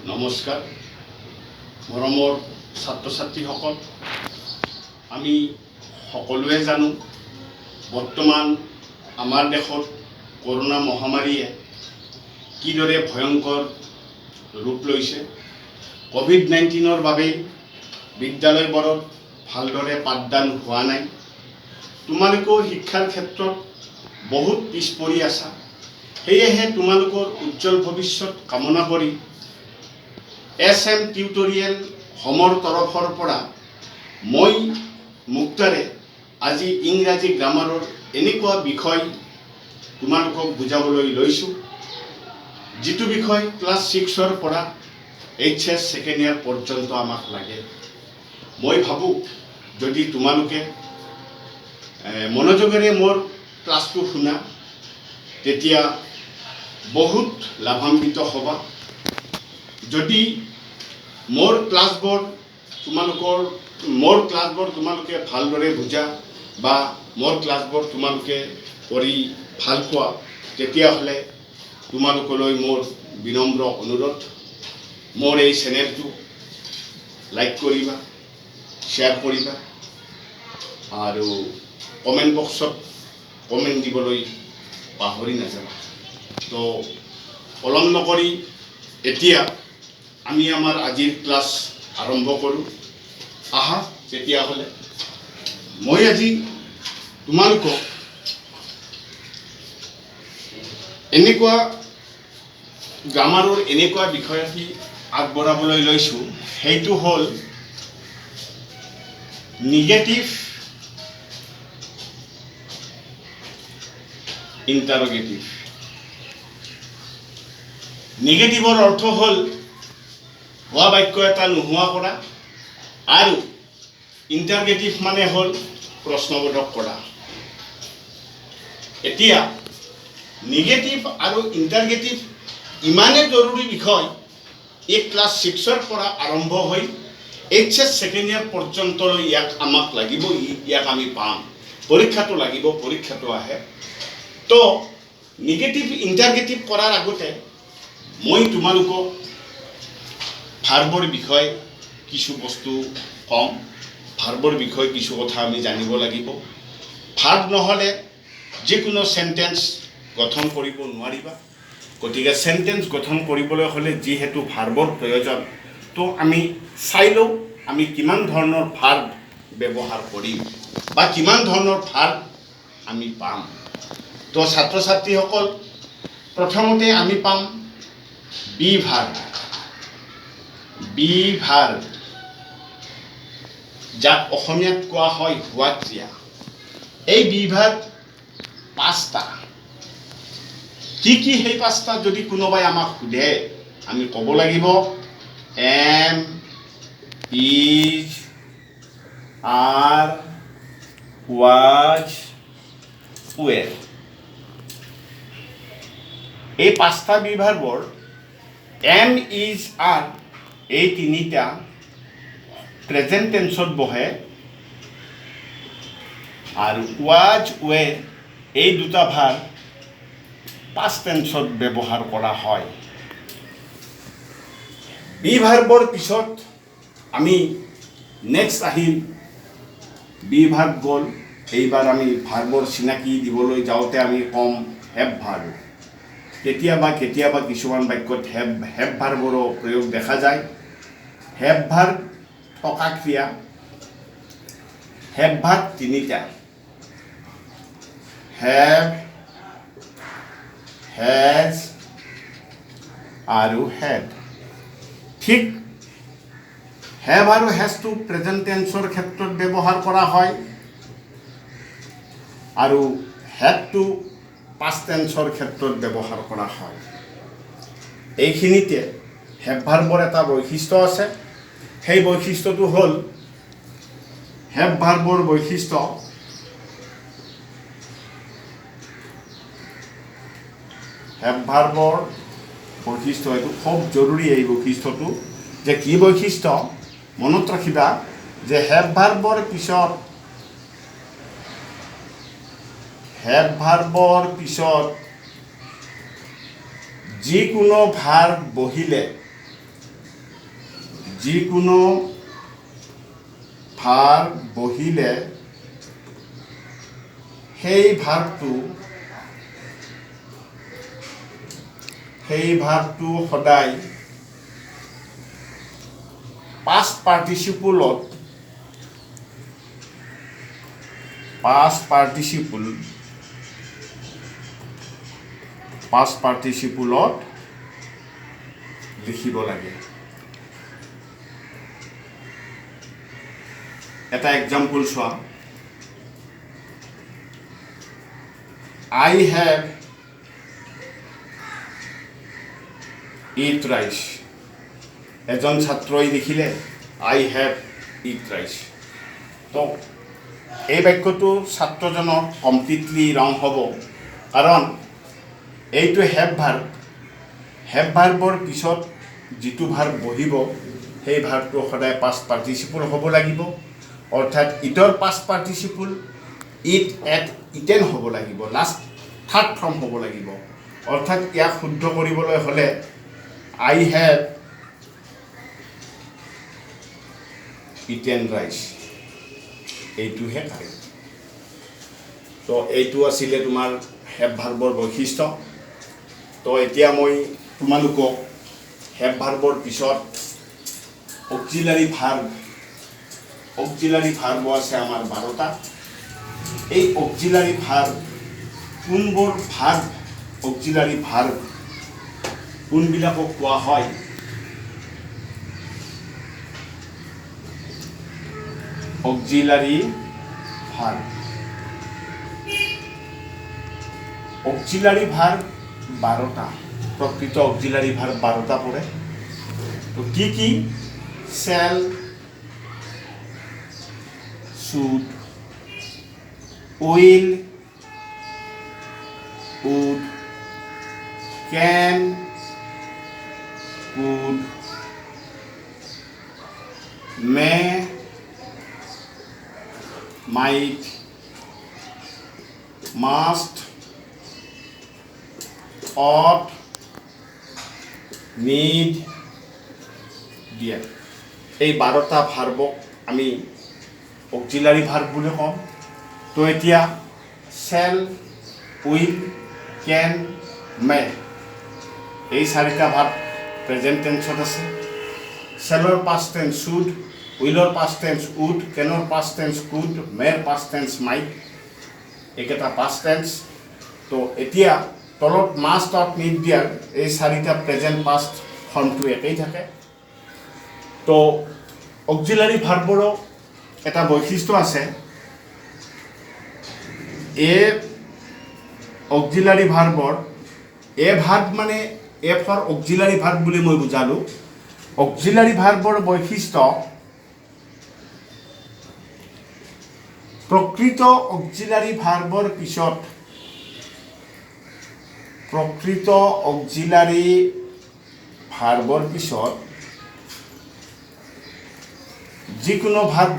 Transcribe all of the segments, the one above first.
নমস্কাৰ মৰমৰ ছাত্ৰ ছাত্ৰীসকল, আমি সকলোৱে জানো বৰ্তমান আমাৰ দেশত কৰোনা মহামাৰীয়ে কিদৰে ভয়ংকৰ ৰূপ লৈছে। কোভিড-19ৰ বাবে বিদ্যালয়বোৰত ভালদৰে পাঠদান হোৱা নাই। তোমালোকেও শিক্ষাৰ ক্ষেত্ৰত বহুত পিছ পৰি আছা। সেয়েহে তোমালোকৰ উজ্জ্বল ভৱিষ্যত কামনা কৰি SM টিউটৰিয়েল হোমৰ তৰফৰ পৰা মই মুক্তাৰে আজি ইংৰাজী গ্ৰামাৰৰ এনেকুৱা বিষয় তোমালোকক বুজাবলৈ লৈছোঁ, যিটো বিষয় ক্লাছ 6ৰ পৰা HS ছেকেণ্ড ইয়াৰ পৰ্যন্ত আমাক লাগে। মই ভাবোঁ যদি তোমালোকে মনোযোগেৰে মোৰ ক্লাছটো শুনা, তেতিয়া বহুত লাভান্বিত হ'বা। যদি মোৰ ক্লাছবোৰ তোমালোকে ভালদৰে বুজা বা মোৰ ক্লাছবোৰ তোমালোকে কৰি ভাল পোৱা, তেতিয়াহ'লে তোমালোকলৈ মোৰ বিনম্ৰ অনুৰোধ, মোৰ এই চেনেলটো লাইক কৰিবা, শ্বেয়াৰ কৰিবা আৰু কমেণ্ট বক্সত কমেণ্ট দিবলৈ পাহৰি নাযাবা। তো পলম নকৰি এতিয়া আমি আমাৰ আজিৰ ক্লাছ আৰম্ভ কৰোঁ। আহা তেতিয়াহ'লে মই আজি তোমালোকক এনেকুৱা গ্ৰামাৰৰ এনেকুৱা বিষয় এটি আগবঢ়াবলৈ লৈছোঁ, সেইটো হ'ল নিগেটিভ ইণ্টাৰগেটিভ। নিগেটিভৰ অৰ্থ হ'ল হোৱা বাক্য এটা নোহোৱা কৰা, আৰু ইণ্টাৰগেটিভ মানে হ'ল প্ৰশ্নবোধক কৰা। এতিয়া নিগেটিভ আৰু ইণ্টাৰগেটিভ ইমানেই জৰুৰী বিষয়, এই ক্লাছ 6ৰ পৰা আৰম্ভ হৈ HS ছেকেণ্ড ইয়াৰ পৰ্যন্তলৈ আমাক লাগিব, ইয়াক আমি পাম। পৰীক্ষাটো লাগিব, পৰীক্ষাটো আহে। তো নিগেটিভ ইণ্টাৰগেটিভ কৰাৰ আগতে মই তোমালোকক ভাৰ্বৰ বিষয়ে কিছু বস্তু কম। ভাৰ্বৰ বিষয়ে কিছু কথা আমি জানিব লাগিব। ভাৰ্ব নহ'লে যিকোনো চেণ্টেন্স গঠন কৰিব নোৱাৰিবা। গতিকে চেণ্টেন্স গঠন কৰিবলৈ হ'লে যিহেতু ভাৰ্বৰ প্ৰয়োজন, তো আমি চাই লওঁ আমি কিমান ধৰণৰ ভাৰ্ব ব্যৱহাৰ কৰিম বা কিমান ধৰণৰ ভাৰ্ব আমি পাম। তো ছাত্ৰ ছাত্ৰীসকল, প্ৰথমতে আমি পাম বি ভাৰ্ব। বি ভাৰ্ব, যাক অসমীয়াত কোৱা হয় হোৱা ক্ৰিয়া। এই বি ভাৰ্ব 5টা। কি কি সেই 5টা যদি কোনোবাই আমাক সোধে, আমি ক'ব লাগিব am, is, are, was, were. এই 5টা বি ভাৰ্বৰ এম, ইজ, আৰ এই 3টা প্ৰেজেণ্ট টেন্সত বহে, আৰু ৱাজ, ওৱেৰ এই 2টা ভাৰ্ব পাষ্ট টেন্সত ব্যৱহাৰ কৰা হয়। বি ভাৰ্বৰ পিছত আমি নেক্সট আহিম বি ভাৰ্ব গ'ল। এইবাৰ আমি ভাৰ্বৰ চিনাকি দিবলৈ যাওঁতে আমি ক'ম হেভ ভাৰ্ব। কেতিয়াবা কিছুমান বাক্যত হেভ ভাৰ্বৰো প্ৰয়োগ দেখা যায়। হেভ ভাৰ্ব থকা ক্ৰিয়া। হেভ ভাৰ্ব 3টা, হেভ, হেজ আৰু হেড। ঠিক হেভ আৰু হেজটো প্ৰেজেণ্ট টেন্সৰ ক্ষেত্ৰত ব্যৱহাৰ কৰা হয়, আৰু হেডটো পাষ্ট টেন্সৰ ক্ষেত্ৰত ব্যৱহাৰ কৰা হয়। এইখিনিতে হেভ ভাৰ্বৰ এটা বৈশিষ্ট্য আছে। সেই বৈশিষ্ট্যটো হ'ল হেভ ভাৰ্বৰ বৈশিষ্ট্য এইটো খুব জৰুৰী। এই বৈশিষ্ট্যটো যে কি বৈশিষ্ট্য, মনত ৰাখিবা যে হেভ ভাৰ্বৰ পিছত যিকোনো ভাৰ্ব বহিলে যিকোনো ভাৰ বহিলে সেই ভাৰটো সদায় past participle লিখিব লাগে। এটা এক্সাম্পল চোৱা, I have eat rice। এজন ছাত্ৰই লিখিলে I have eat rice। তো এই বাক্যটো ছাত্ৰজনৰ কমপ্লিটলি ৰং হ'ব, কাৰণ এইটো হেভ ভাৰ্বৰ পিছত যিটো ভাৰ্ব বহিব সেই ভাৰ্বটো সদায় পাষ্ট পাৰ্টিচিপল হ'ব লাগিব, অৰ্থাৎ ইটৰ past participle it ate eaten হ'ব লাগিব, লাষ্ট থাৰ্ড ফৰ্ম হ'ব লাগিব। অৰ্থাৎ ইয়াক শুদ্ধ কৰিবলৈ হ'লে I have eaten rice, এইটোহে কাৰেক্ট। তো এইটো আছিলে তোমাৰ হেভ ভাৰ্বৰ বৈশিষ্ট্য। তো এতিয়া মই তোমালোকক হেভ ভাৰ্বৰ পিছত অক্সিলাৰী ভাৰ্ব আছে আমাৰ 12টা। এই অক্সিলাৰী ভাৰ্ব কোনবোৰ অক্সিলাৰী ভাৰ্ব কোনবিলাকক কোৱা হয়? অক্সিলাৰী ভাৰ্ব 12টা, প্ৰকৃত অক্সিলাৰী ভাৰ্ব 12টা পৰে। তো কি? Shall, should, will, would, can, could, may, might, must, ought, need, dare। এই 12টা ভাৰ্বক আমি অক্সিলাৰী ভাৰ্ব বুলি কওঁ। তো এতিয়া শ্যাল, উইল, ক্যান, মে এই 4টা ভাৰ্ব প্ৰেজেণ্ট টেন্সত আছে। শ্যালৰ পাষ্ট টেন্স শুড, উইলৰ পাষ্ট টেন্স উড, ক্যানৰ পাষ্ট টেন্স কুড, মেৰ পাষ্ট টেন্স মাইট, এইকেইটা পাষ্ট টেন্স। তো এতিয়া তলত মাষ্ট, অট, নিড, ডিয়াৰ এই 4টা প্ৰেজেণ্ট পাষ্ট ফৰ্মটো একেই থাকে। তো অক্সিলাৰী ভাৰ্বৰো এটা বৈশিষ্ট্য আছে। অক্সিলাৰী ভাৰ্বৰ ভাৰ্ব মানে ফৰ অক্সিলাৰী ভাৰ্ব বুলি মই বুজালোঁ। অক্সিলাৰী ভাৰ্বৰ বৈশিষ্ট্য প্ৰকৃত অক্সিলাৰী ভাৰ্বৰ পিছত যিকোনো ভাৰ্ব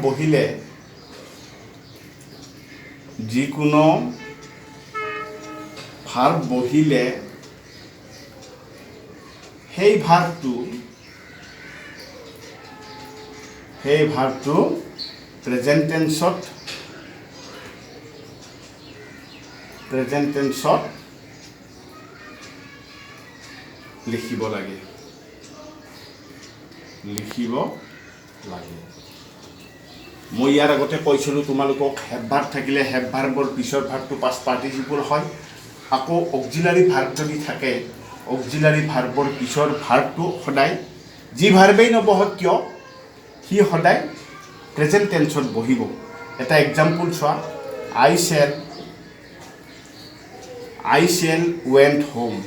বহিলে সেই ভাৰ্বটো প্ৰেজেণ্ট টেন্সত লিখিব লাগে। মই ইয়াৰ আগতে কৈছিলোঁ তোমালোকক হেভ ভাৰ্ব থাকিলে হেভ ভাৰ্বৰ পিছৰ ভাৰ্বটো পাষ্ট পাৰ্টিচিপল হয়। আকৌ অক্সিলাৰী ভাৰ্ব যদি থাকে অক্সিলাৰী ভাৰ্বৰ পিছৰ ভাৰ্বটো সদায় যি ভাৰ্বেই নবহক কিয় সি সদায় প্ৰেজেণ্ট টেন্সত বহিব। এটা এক্সাম্পল চোৱা, I shall went home।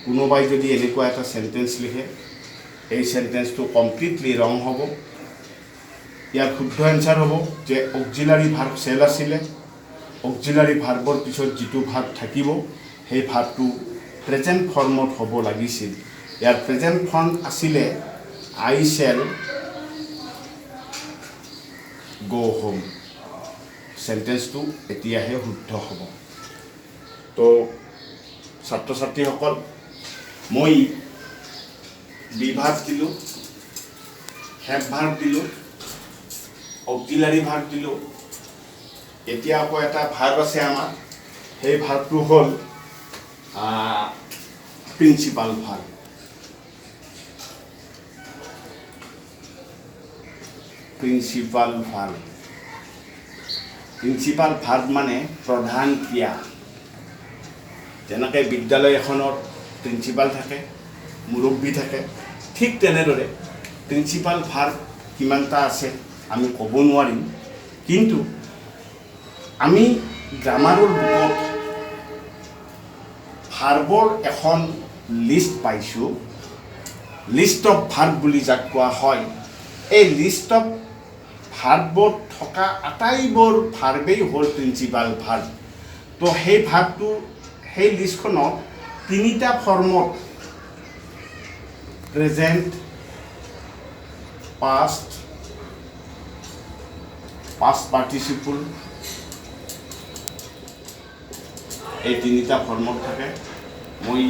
কোনোবাই যদি এনেকুৱা এটা সেন্টেন্স লিখে এই সেন্টেন্সটো কমপ্লিটলি ৰং হ'ব। ইয়াৰ শুদ্ধ এনসাৰ হ'ব যে অক্সিলাৰী ভাৰ্ব শ্যাল আছিলে, অক্সিলাৰী ভাৰ্বৰ পিছত যিটো ভাৰ্ব থাকিব সেই ভাৰ্বটো প্ৰেজেণ্ট ফৰ্মত হ'ব লাগিছিল। ইয়াৰ প্ৰেজেণ্ট ফৰ্ম আছিলে I shall go home। সেন্টেন্সটো এতিয়াহে শুদ্ধ হ'ব। তো ছাত্ৰ ছাত্ৰীসকল, মই বিভাগ দিলোঁ হেভ ভাৰ্ব দিলোঁ, অক্সিলাৰী ভাৰ্ব দিলোঁ। এতিয়া আকৌ এটা ভাৰ্ব আছে আমাৰ, সেই ভাৰ্বটো হ'ল principal verb. Principal verb. Principal verb মানে প্ৰধান ক্ৰিয়া। যেনেকৈ বিদ্যালয় এখনত প্ৰিন্সিপাল থাকে, মুৰব্বী থাকে, ঠিক তেনেদৰে প্ৰিন্সিপাল ভাৰ্ব কিমানটা আছে আমি ক'ব নোৱাৰিম, কিন্তু আমি গ্ৰামাৰৰ বুকত ভাৰ্বৰ এখন লিষ্ট পাইছোঁ, লিষ্ট অফ ভাৰ্ব বুলি যাক কোৱা হয়। এই লিষ্ট অফ ভাৰ্বত থকা আটাইবোৰ ভাৰ্বেই হ'ল প্ৰিন্সিপাল ভাৰ্ব। তো সেই ভাৰ্বটো সেই লিষ্টখনত তিনিটা ফৰ্মত, প্ৰেজেণ্ট, পাষ্ট, পাষ্ট পাৰ্টিচিপল, এই তিনিটা ফৰ্মত থাকে। মই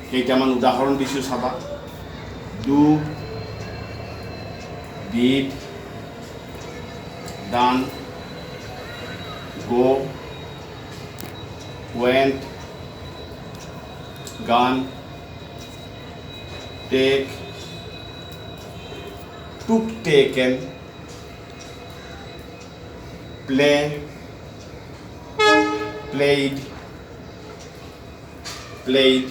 কেইটামান উদাহৰণ দিছোঁ চাবা। Do, did, done, go, went, gone, take, took, taken, play, played, played.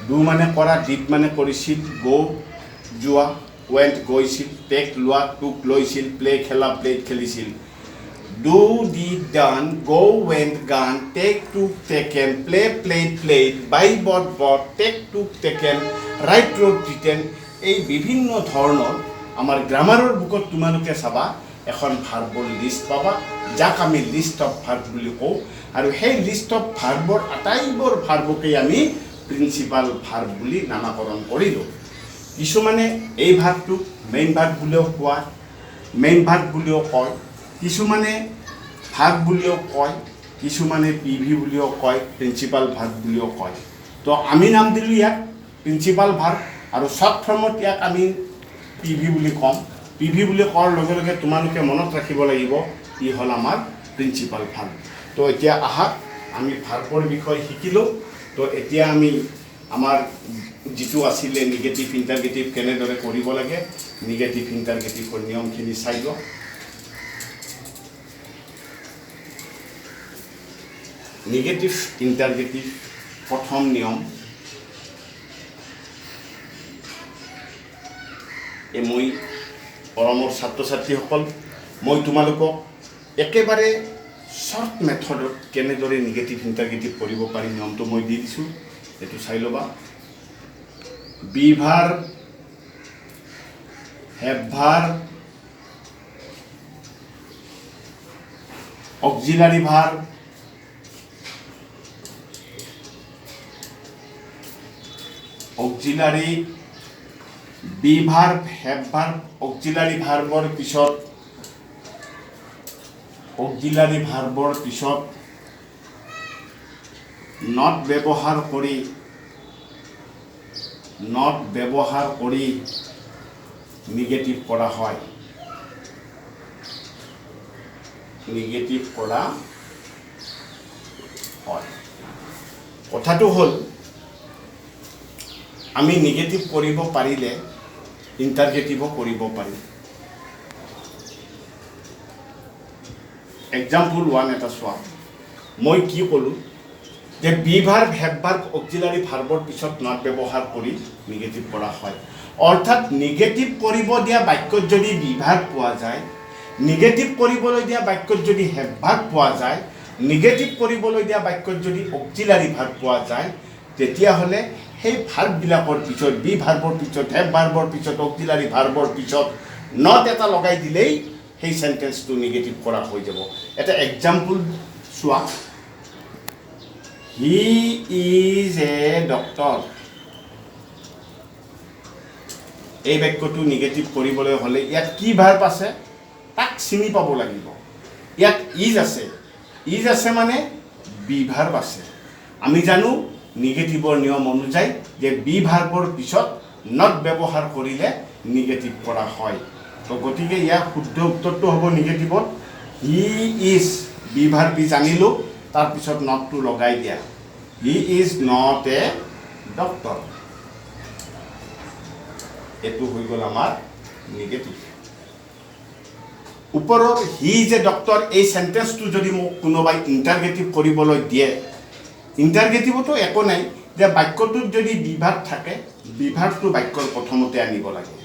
Do মানে কৰা, ডিড মানে কৰিছিল, গো যোৱা, ৱেণ্ট গৈছিল, টেক লোৱা, টুক লৈছিল, প্লে খেলা, প্লেড খেলিছিল। Do, did, done, go, went, গান, টেক, টুক, টেকেন, প্লে, প্লেড, প্লেড, বাই, বট, বট, টেক, টুক, টেকেন, ৰাইট, ৰোড, ৰিটেন। এই বিভিন্ন ধৰণৰ আমাৰ গ্ৰামাৰৰ বুকত তোমালোকে চাবা এখন ভাৰ্বৰ লিষ্ট পাবা, যাক আমি লিষ্ট অফ ভাৰ্ব বুলি কওঁ। আৰু সেই লিষ্ট অফ ভাৰ্বৰ আটাইবোৰ ভাৰ্বকেই আমি প্ৰিন্সিপাল ভাৰ্ব বুলি নামাকৰণ কৰিলোঁ। কিছুমানে এই ভাৰ্বটোক মেইন ভাৰ্ব বুলিও কোৱা, মেইন ভাৰ্ব বুলিও কয়, কিছুমানে ভাৰ্ব বুলিও কয়, কিছুমানে পিভি বুলিও কয়, প্ৰিন্সিপাল ভাৰ্ব বুলিও কয়। তো আমি নাম দিলোঁ ইয়াক প্ৰিন্সিপাল ভাৰ্ব, আৰু শ্বৰ্ট ফৰ্মত ইয়াক আমি পিভি বুলি ক'ম। পিভি বুলি কোৱাৰ লগে লগে তোমালোকে মনত ৰাখিব লাগিব ই হ'ল আমাৰ প্ৰিন্সিপাল ভাৰ্ব। তো এতিয়া আহা আমি ভাৰ্বৰ বিষয়ে শিকিলোঁ। তো এতিয়া আমি আমাৰ যিটো আছিলে নিগেটিভ ইণ্টাৰগেটিভ কেনেদৰে কৰিব লাগে, নিগেটিভ ইণ্টাৰগেটিভৰ নিয়মখিনি চাই লওঁ। নিগেটিভ ইণ্টাৰগেটিভ প্ৰথম নিয়ম, মই পৰমৰ ছাত্ৰ ছাত্ৰীসকল, মই তোমালোকক একেবাৰে শ্বৰ্ট মেথডত কেনেদৰে নিগেটিভ ইণ্টাৰগেটিভ কৰিব পাৰি নিয়মটো মই দি দিছোঁ, এইটো চাই ল'বা। Be verb, have verb, auxiliary verb, auxiliary, be verb, have verb, auxiliary ভাৰ্বৰ পিছত, অক্সিলাৰী ভাৰ্বৰ পিছত নট ব্যৱহাৰ কৰি, নট ব্যৱহাৰ কৰি নিগেটিভ কৰা হয়, নিগেটিভ কৰা হয়। কথাটো হ'ল আমি নিগেটিভ কৰিব পাৰিলে ইণ্টাৰগেটিভো কৰিব পাৰিম। এক্সাম্পল 1 এটা চোৱা, মই কি ক'লোঁ যে be verb, have verb, auxiliary ভাৰ্বৰ পিছত নট ব্যৱহাৰ কৰি নিগেটিভ কৰা হয়। অৰ্থাৎ নিগেটিভ কৰিব দিয়া বাক্যত যদি বি ভাৰ্ব পোৱা যায়, নিগেটিভ কৰিবলৈ দিয়া বাক্যত যদি হেভ ভাৰ্ব পোৱা যায়, নিগেটিভ কৰিবলৈ দিয়া বাক্যত যদি অক্সিলাৰী ভাৰ্ব পোৱা যায়, তেতিয়াহ'লে সেই ভাৰ্ববিলাকৰ পিছত, বি ভাৰ্বৰ পিছত, হেভ ভাৰ্বৰ পিছত, অক্সিলাৰী ভাৰ্বৰ পিছত নট এটা লগাই দিলেই সেই সেন্টেন্সটো নিগেটিভ কৰা হৈ যাব। এটা এক্সাম্পল চোৱা, হি ইজ এ ডক্টৰ। এই বাক্যটো নিগেটিভ কৰিবলৈ হ'লে ইয়াত কি ভাৰ্ব আছে তাক চিনি পাব লাগিব। ইয়াত ইজ আছে, ইজ আছে মানে বি ভাৰ্ব আছে। আমি জানো নিগেটিভৰ নিয়ম অনুযায়ী যে বি ভাৰ্বৰ পিছত নট ব্যৱহাৰ কৰিলে নিগেটিভ কৰা হয় তো গতিকে ইয়াৰ শুদ্ধ উত্তৰটো হ'ব নিগেটিভত he is be verb is আনিলোঁ তাৰপিছত নটটো লগাই দিয়া he is not a doctor এইটো হৈ গ'ল আমাৰ নিগেটিভ ওপৰৰ হি ইজ এ ডক্টৰ এই সেন্টেন্সটো যদি মোক কোনোবাই ইন্টাৰগেটিভ কৰিবলৈ দিয়ে ইন্টাৰগেটিভতো একো নাই যে বাক্যটোত যদি বিভাগ থাকে বিভাগটো বাক্যৰ প্ৰথমতে আনিব লাগে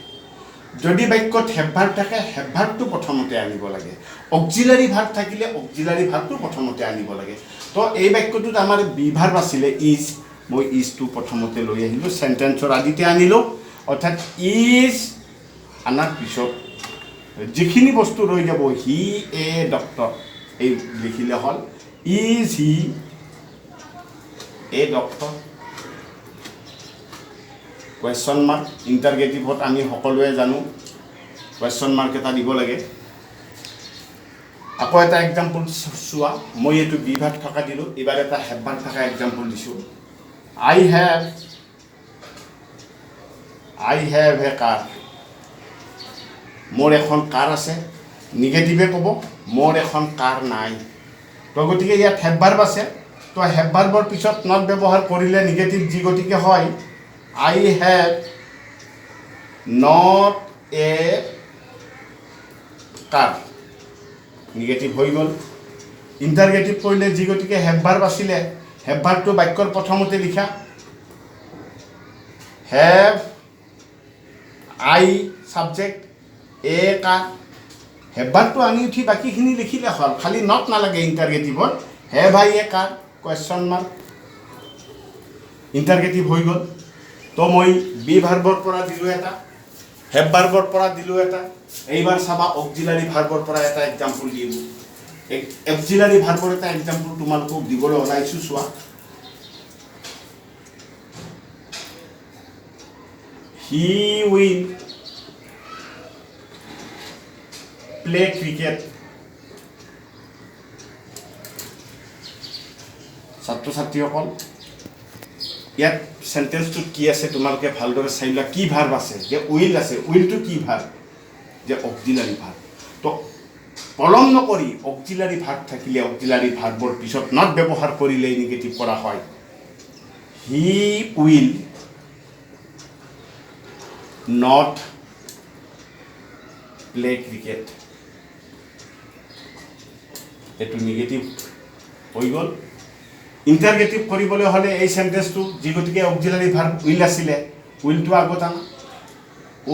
যদি বাক্যত হেভ ভাৰ্ব থাকে হেভ ভাৰ্বটো প্ৰথমতে আনিব লাগে অক্সিলাৰি ভাৰ্ব থাকিলে অক্সিলাৰি ভাৰ্বটো প্ৰথমতে আনিব লাগে তো এই বাক্যটোত আমাৰ বি ভাৰ্ব আছিলে ইজ মই ইজটো প্ৰথমতে লৈ আহিলোঁ সেন্টেন্সৰ আদিতে আনিলোঁ অৰ্থাৎ ইজ আনাৰ পিছত যিখিনি বস্তু ৰৈ যাব হি এ ডক্টৰ এই লিখিলে হ'ল is he a doctor question mark ইণ্টাৰগেটিভত আমি সকলোৱে জানো কুৱেশ্যন মাৰ্ক এটা দিব লাগে আকৌ এটা এক্সাম্পল চোৱা মই এইটো বি ভাৰ্ব থকা দিলোঁ এইবাৰ এটা হেভ ভাৰ্ব থকা এক্সাম্পল দিছোঁ আই হেভ এ কাৰ মোৰ এখন কাৰ আছে নিগেটিভে ক'ব মোৰ এখন কাৰ নাই তো গতিকে ইয়াত হেভ ভাৰ্ব আছে তো হেভ ভাৰ্বৰ পিছত নট ব্যৱহাৰ কৰিলে নিগেটিভ যি গতিকে হয় I have not a car negative হৈ গ'ল ইণ্টাৰগেটিভ কৰিলে যি গতিকে হেভ ভাৰ্ব আছিলে হেভ ভাৰ্বটো বাক্যৰ প্ৰথমতে লিখা have I subject a car have ভাৰ্বটো আনি উঠি বাকীখিনি লিখিলে হ'ল খালি নট নালাগে ইণ্টাৰগেটিভত have I a car question mark interrogative হৈ গ'ল তো মই বি ভাৰ্বৰ পৰা দিলোঁ এটা হেভ ভাৰ্বৰ পৰা দিলোঁ এটা এইবাৰ চাবা অক্সিলাৰি ভাৰ্বৰ পৰা এটা এক্সাম্পল দিলোঁ অক্সিলাৰি ভাৰ্বৰ এটা এক্সাম্পল তোমালোকক দিবলৈ ওলাইছোঁ চোৱা হি উইল প্লে ক্ৰিকেট ছাত্ৰ ছাত্ৰীসকল ইয়াত সেন্টেন্সটোত কি আছে তোমালোকে ভালদৰে চাই লোৱা কি ভাৰ্ব আছে যে উইল আছে উইলটো কি ভাৰ্ব যে অক্সিলাৰি ভাৰ্ব তো পলম নকৰি অক্সিলাৰি ভাৰ্ব থাকিলে অক্সিলাৰি ভাৰ্বৰ পিছত নট ব্যৱহাৰ কৰিলে নিগেটিভ কৰা হয় he will not play cricket এইটো নিগেটিভ হৈ গ'ল ইণ্টাৰগেটিভ কৰিবলৈ হ'লে এই সেন্টেন্সটো যি গতিকে অক্সিলাৰি ভাৰ্ব উইল আছিলে উইলটো আগত আনা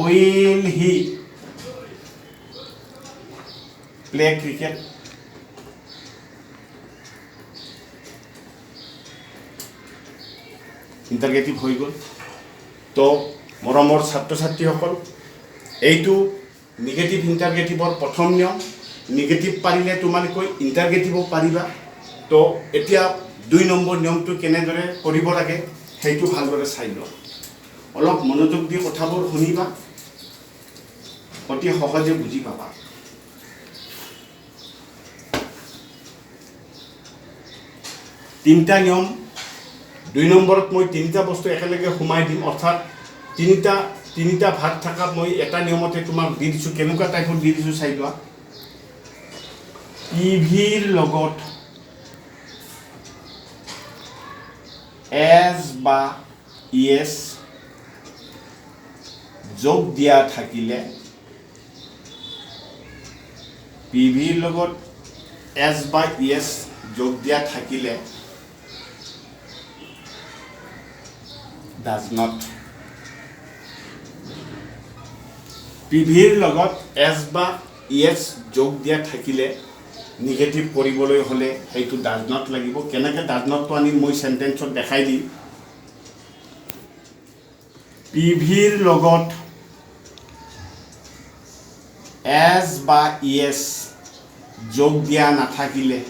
will he play cricket interrogative হৈ গ'ল তো মৰমৰ ছাত্ৰ ছাত্ৰীসকল এইটো নিগেটিভ ইণ্টাৰগেটিভৰ প্ৰথম নিয়ম নিগেটিভ পাৰিলে তোমালোকে ইণ্টাৰগেটিভো পাৰিবা তো এতিয়া 2 নম্বৰ নিয়মটো কেনেদৰে কৰিব লাগে সেইটো ভালদৰে চাই লোৱা অলপ মনোযোগ দি কথাবোৰ শুনিবা অতি সহজে বুজি পাবা তিনিটা নিয়ম 2 নম্বৰত মই তিনিটা বস্তু একেলগে সোমাই দিম অৰ্থাৎ তিনিটা ভাগ থকা মই এটা নিয়মতে তোমাক দি দিছোঁ কেনেকুৱা টাইপত দি দিছোঁ চাই লোৱা পিভিৰ লগত এজ বা ইয়েছ যোগ দিয়া থাকিলে পিভিৰ লগত এজ বা ইয়েছ যোগ দিয়া থাকিলে ডাজ নট পিভিৰ লগত এজ বা ইয়েছ যোগ দিয়া থাকিলে নিগেটিভ কৰিবলৈ হ'লে সেইটো ডাজ নট লাগিব কেনেকৈ ডাজ নটটো আনি মই সেন্টেন্সত দেখাই দিম পিভিৰ লগত এজ বা ইয়েছ যোগ দিয়া নাথাকিলে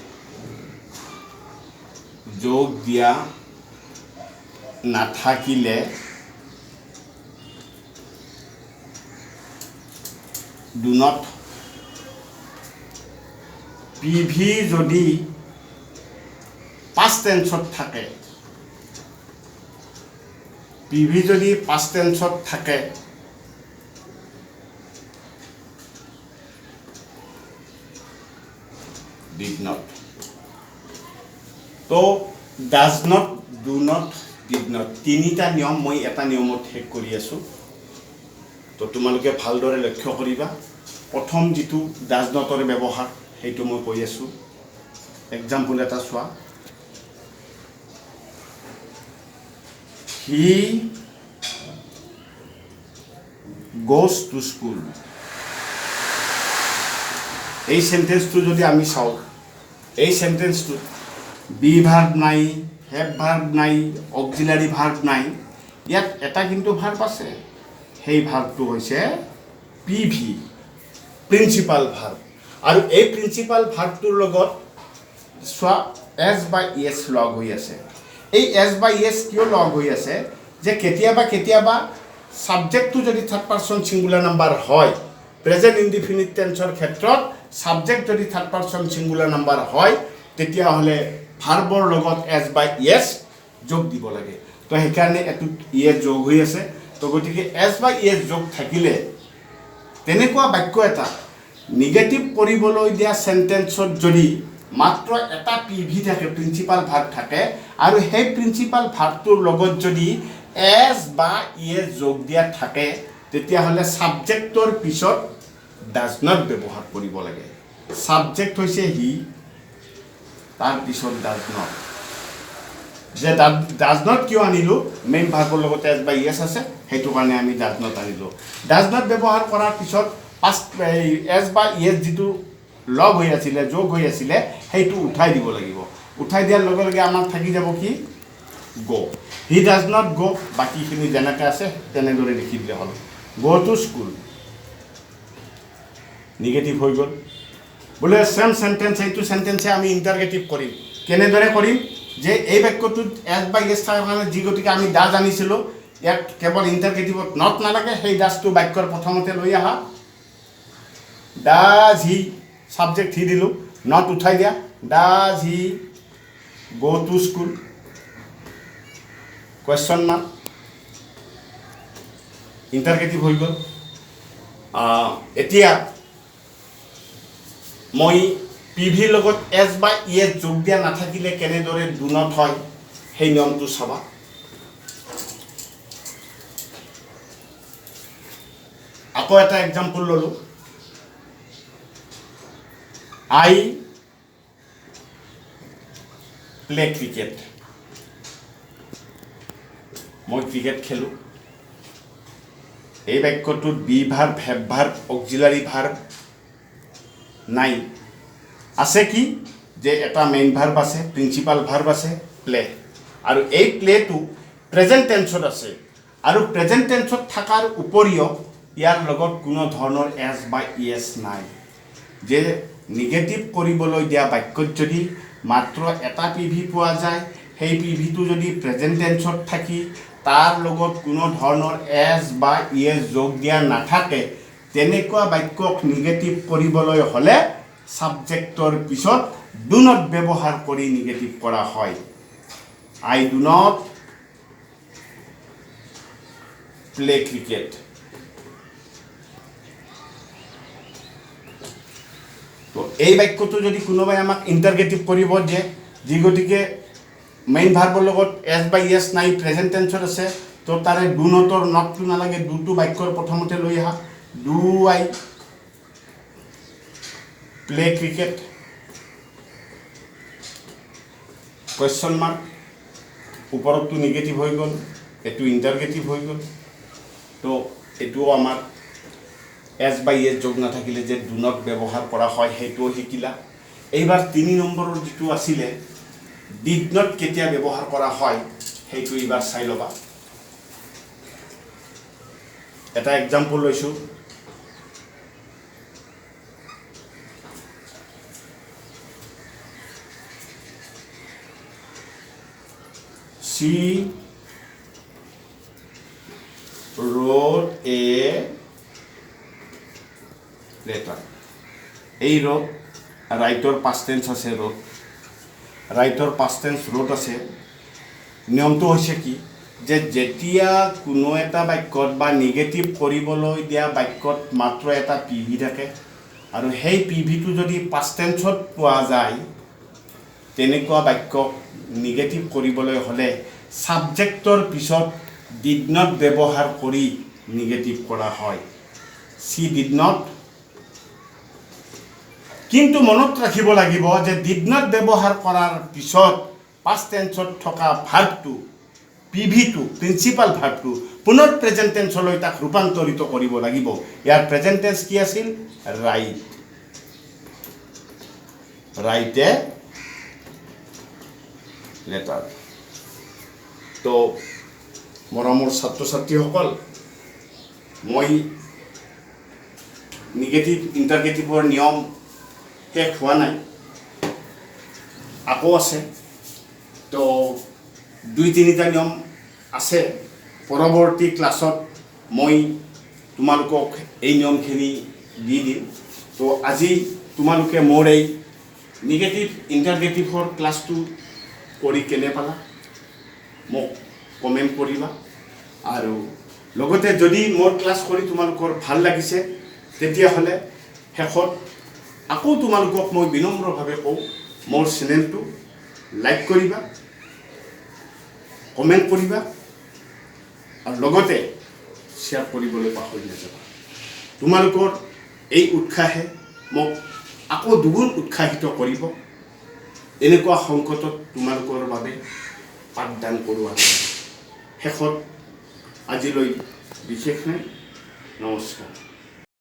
do not পিভি যদি past tense থাকে পিভি যদি পাষ্ট টেন্সত থাকে did not তো does not do not did not তিনিটা নিয়ম মই এটা নিয়মত শেষ কৰি আছো তো তোমালোকে ভালদৰে লক্ষ্য কৰিবা প্ৰথম যেটো does not ৰ ব্যৱহাৰ সেইটো মই কৈ আছো এক্সাম্পল এটা চোৱা he goes to school এই সেন্টেন্সটো যদি আমি চাও এই সেন্টেন্সটো বি ভার্ব নাই হ্যাভ ভার্ব নাই অক্সিলারি ভার্ব নাই ইয়াত এটা কিন্তু ভার্ব আছে সেই ভার্বটো হৈছে পিভি প্ৰিন্সিপাল ভাৰ্ব আৰু এই প্ৰিন্সিপাল ভাৰ্বটোৰ লগত সোয়া এস বা ইএস লগ হৈ আছে এই এস বা ইএস কিয় লগ হৈ আছে যে কেতিয়াবা সাবজেক্টটো যদি থার্ড পারসন সিঙ্গুলার নাম্বার হয় প্রেজেন্ট ইনডিফিনিট টেন্সৰ ক্ষেত্ৰত সাবজেক্ট যদি থাৰ্ড পাৰসন সিঙ্গুলাৰ নাম্বাৰ হয় তেতিয়া হলে ভাৰ্বৰ লগত এস বা ইএস যোগ দিব লাগে তো সেইকাৰণে এটো ইএস যোগ হৈ আছে তো গতিকে এস বা ইএস যোগ থাকিলে তেনেকুৱা বাক্য এটা নিগেটিভ কৰিবলৈ দিয়া সেন্টেন্সত যদি মাত্ৰ এটা পিভি থাকে প্ৰিন্সিপাল ভাৰ্ব থাকে আৰু সেই প্ৰিন্সিপাল ভাৰ্বটোৰ লগত যদি এস বা ইএস যোগ দিয়া থাকে তেতিয়া হলে সাবজেক্টৰ পিছত does not ব্যৱহাৰ কৰিব লাগে সাবজেক্ট হৈছে হি তাৰ পিছত does not যে does not কিয় আনিলো মেইন ভাৰ্বৰ লগত এস বা ইএস আছে হেতু কাৰণে আমি does not আনিলো does not ব্যৱহাৰ কৰাৰ পিছত পাষ্ট এস বা ইএস যেটো লগ হৈ আছিল যোগ হৈ আছিল হেতু উঠাই দিব লাগিব উঠাই দিয়াৰ লগে লগে আমাৰ থাকি যাব কি go he does not go বাকিখিনি যেনেকৈ আছে তেনেদৰে লিখি দিলে হ'ল go to school নিগেটিভ হৈ গ'ল বোলে সেম সেন্টেন্স এইটো সেন্টেন্সে আমি ইন্টারগেটিভ কৰিম কেনেদৰে কৰিম যে এই বাক্যটোত এস বা ইএস থাকাৰ কাৰণে যি গতিকে আমি ডাজ আনিছিলোঁ ইয়াত কেৱল ইন্টাৰগেটিভত নট নালাগে সেই ডাজটো বাক্যৰ প্ৰথমতে লৈ আহা ডাজ হি সাবজেক্ট হি দিলোঁ নট উঠাই দিয়া does he go to school question mark interrogative হৈ গ'ল এতিয়া মই পিভিৰ লগত এস বা ইএস যোগ দিয়া নাথাকিলে কেনেদৰে ডু নট হয় সেই নিয়মটো চাবা আকৌ এটা এক্সাম্পল ললো আই প্লে ক্ৰিকেট মই ক্ৰিকেট খেলো এই বাক্যটোত be verb have verb auxiliary verb নাই আছে কি যে এটা মেইন ভাৰ্ব আছে প্ৰিন্সিপাল ভাৰ্ব আছে প্লে আৰু এই প্লেটো প্ৰেজেন্ট টেন্সত আছে আৰু প্ৰেজেন্ট টেন্সত থাকাৰ উপৰিও ইয়াৰ লগত কোনো ধৰণৰ এস বা ইএস নাই যে নিগেটিভ কৰিবলৈ দিয়া বাক্যত যদি মাত্ৰ এটা পিভি পোৱা যায় সেই পিভিটো যদি প্ৰেজেন্ট টেন্সত থাকি তাৰ লগত কোনো ধৰণৰ এস বা ইএস যোগ দিয়া নাথাকে তেনেকুৱা বাক্যক নিগেটিভ কৰিবলৈ হলে সাবজেক্টৰ পিছত ডু নট ব্যৱহাৰ কৰি নিগেটিভ কৰা হয় আই ডু নট প্লে ক্ৰিকেট তো এই বাক্যটো যদি কোনোবাই আমাক ইন্টাৰগেটিভ কৰিব দিয়ে যি গতিকে মেইন ভাৰ্বৰ লগত এস বা ইএস নাই প্ৰেজেন্ট টেন্সত আছে তো তাৰে ডু নটৰ নটটো নালাগে ডুটো বাক্যৰ প্ৰথমতে লৈ আহা do I play cricket question mark ওপৰতো নিগেটিভ হৈ গ'ল এটো ইন্টাৰগেটিভ হৈ গ'ল তো এটোও আমাৰ এস বা ইএস যোগ নাথাকিলে যে ডু নট ব্যৱহাৰ কৰা হয় সেইটোও শিকিলা এইবাৰ 3 নম্বৰৰ যেটো আছিলে ডিড নট কেতিয়া ব্যৱহাৰ কৰা হয় সেইটো এবাৰ চাই লবা এটা এক্সাম্পল লৈছো she wrote a letter এই wrote ৰাইটৰ past tense আছে wrote ৰাইটৰ past tense wrote আছে নিয়মটো হৈছে কি যে যেতিয়া কোনো এটা বাক্যত বা নিগেটিভ কৰিবলৈ দিয়া বাক্যত মাত্ৰ এটা পিভি থাকে আৰু সেই পিভিটো যদি পাষ্ট টেন্সত পোৱা যায় তেনেকুৱা বাক্যক নিগেটিভ কৰিবলৈ হ'লে সাবজেক্টৰ পিছত ডিড নট ব্যৱহাৰ কৰি নিগেটিভ কৰা হয় সি ডিড নট কিন্তু মনত ৰাখিব লাগিব যে ডিড নট ব্যৱহাৰ কৰাৰ পিছত পাষ্ট টেন্সত থকা ভাৰ্বটো পিভিটো প্ৰিন্সিপাল ভাৰ্বটো পুনৰ প্ৰেজেন্ট টেন্সলৈ তাক ৰূপান্তৰিত কৰিব লাগিব ইয়াৰ প্ৰেজেন্ট টেন্স কি আছিল ৰাইট ৰাইট এ লেটাৰ তো মৰমৰ ছাত্ৰ ছাত্ৰীসকল মই নিগেটিভ ইণ্টাৰগেটিভৰ নিয়ম শেষ হোৱা নাই আকৌ আছে তো 2-3টা নিয়ম আছে পৰৱৰ্তী ক্লাছত মই তোমালোকক এই নিয়মখিনি দি দিম তো আজি তোমালোকে মোৰ এই নিগেটিভ ইণ্টাৰগেটিভৰ ক্লাছটো কৰি কেনে পালা মোক কমেণ্ট কৰিবা আৰু লগতে যদি মোৰ ক্লাছ কৰি তোমালোকৰ ভাল লাগিছে তেতিয়াহ'লে শেষত আকৌ তোমালোকক মই বিনম্ৰভাৱে কওঁ মোৰ চেনেলটো লাইক কৰিবা কমেণ্ট কৰিবা আৰু লগতে শ্বেয়াৰ কৰিবলৈ পাহৰি নাযাবা তোমালোকৰ এই উৎসাহে মোক আকৌ দুগুণ উৎসাহিত কৰিব এনেকুৱা সংকটত তোমালোকৰ বাবে পাঠদান কৰোৱা শেষত আজিলৈ বিশেষ নাই নমস্কাৰ